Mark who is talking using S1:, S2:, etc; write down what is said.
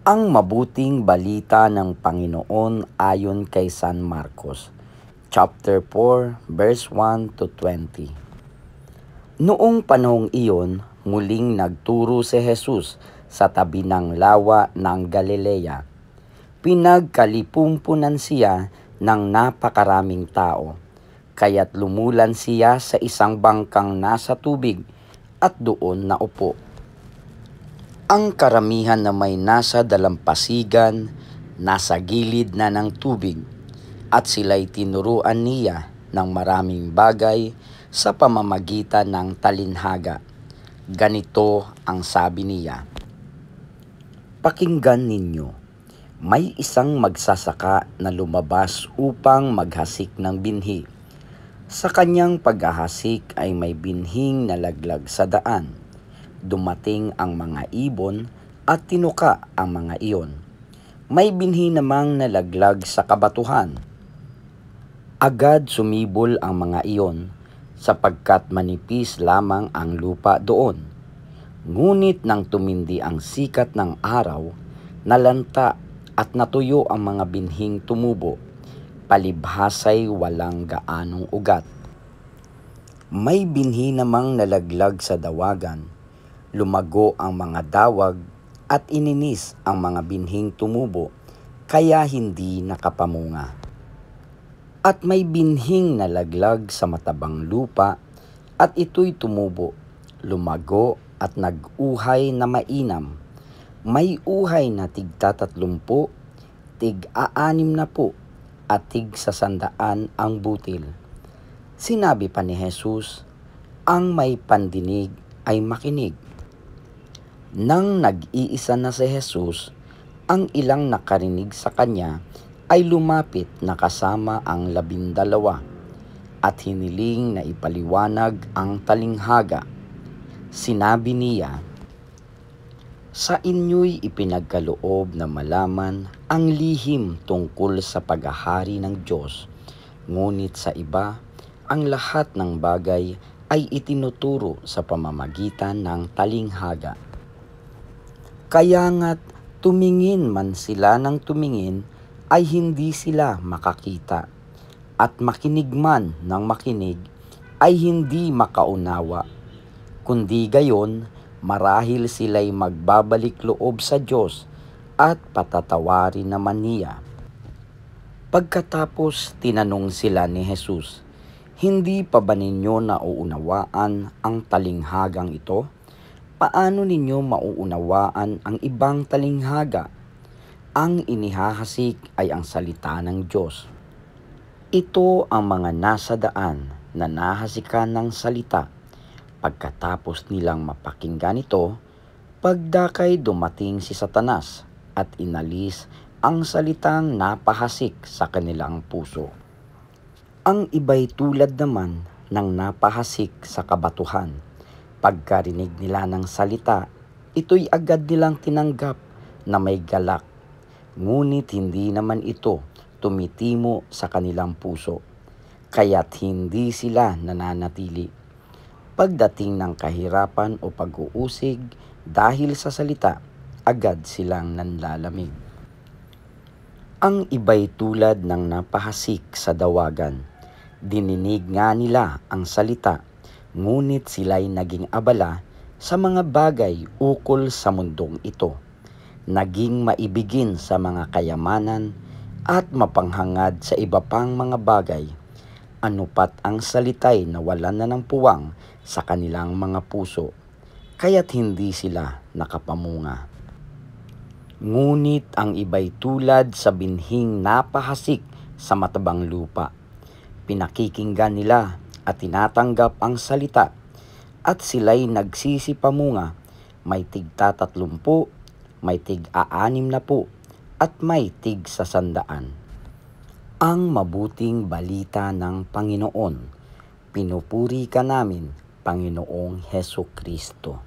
S1: Ang mabuting balita ng Panginoon ayon kay San Marcos, chapter 4, verse 1 to 20. Noong panahong iyon, muling nagturo si Jesus sa tabi ng lawa ng Galilea. Pinagkalipumpunan siya ng napakaraming tao, kaya't lumulan siya sa isang bangkang nasa tubig at doon naupo. Ang karamihan na may nasa dalampasigan, nasa gilid na ng tubig, at sila'y tinuruan niya ng maraming bagay sa pamamagitan ng talinhaga. Ganito ang sabi niya, "Pakinggan ninyo, may isang magsasaka na lumabas upang maghasik ng binhi. Sa kanyang paghahasik ay may binhing nalaglag sa daan. Dumating ang mga ibon at tinuka ang mga iyon. May binhi namang nalaglag sa kabatuhan. Agad sumibol ang mga iyon, sapagkat manipis lamang ang lupa doon. Ngunit nang tumindi ang sikat ng araw, nalanta at natuyo ang mga binhing tumubo, palibhasay walang gaanong ugat. May binhi namang nalaglag sa dawagan. Lumago ang mga dawag at ininis ang mga binhing tumubo, kaya hindi nakapamunga. At may binhing nalaglag sa matabang lupa, at ito'y tumubo, lumago at nag-uhay na mainam. May uhay na tig-30, tig-60, at tig-100 ang butil." Sinabi pa ni Jesus, "Ang may pandinig ay makinig." Nang nag-iisa na si Jesus, ang ilang nakarinig sa kanya ay lumapit na kasama ang 12 at hiniling na ipaliwanag ang talinghaga. Sinabi niya, "Sa inyo'y ipinagkaloob na malaman ang lihim tungkol sa paghahari ng Diyos, ngunit sa iba, ang lahat ng bagay ay itinuturo sa pamamagitan ng talinghaga. Kaya nga't tumingin man sila ng tumingin ay hindi sila makakita, at makinig man ng makinig ay hindi makaunawa. Kundi gayon, marahil sila'y magbabalik loob sa Diyos at patatawarin naman niya." Pagkatapos tinanong sila ni Jesus, "Hindi pa ba ninyo nauunawaan ang talinghagang ito? Paano ninyo mauunawaan ang ibang talinghaga? Ang inihahasik ay ang salita ng Diyos. Ito ang mga nasa daan na nahasikan ng salita. Pagkatapos nilang mapakinggan ito, pagdakay dumating si Satanas at inalis ang salitang napahasik sa kanilang puso. Ang iba'y tulad naman ng napahasik sa kabatuhan. Pagkarinig nila ng salita, ito'y agad nilang tinanggap na may galak, ngunit hindi naman ito tumitimo sa kanilang puso, kaya't hindi sila nananatili. Pagdating ng kahirapan o pag-uusig dahil sa salita, agad silang nanlalamig. Ang iba'y tulad ng napahasik sa dawagan. Dininig nga nila ang salita, ngunit sila'y naging abala sa mga bagay ukol sa mundong ito. Naging maibigin sa mga kayamanan at mapanghangad sa iba pang mga bagay. Anupat ang salita'y nawalan na ng puwang sa kanilang mga puso, kaya't hindi sila nakapamunga. Ngunit ang iba'y tulad sa binhing napahasik sa matabang lupa. Pinakikinggan nila at tinatanggap ang salita, at sila'y nagsisipamunga, may tig-30, may tig-60, at may tig-100. Ang mabuting balita ng Panginoon. Pinupuri ka namin, Panginoong Hesukristo.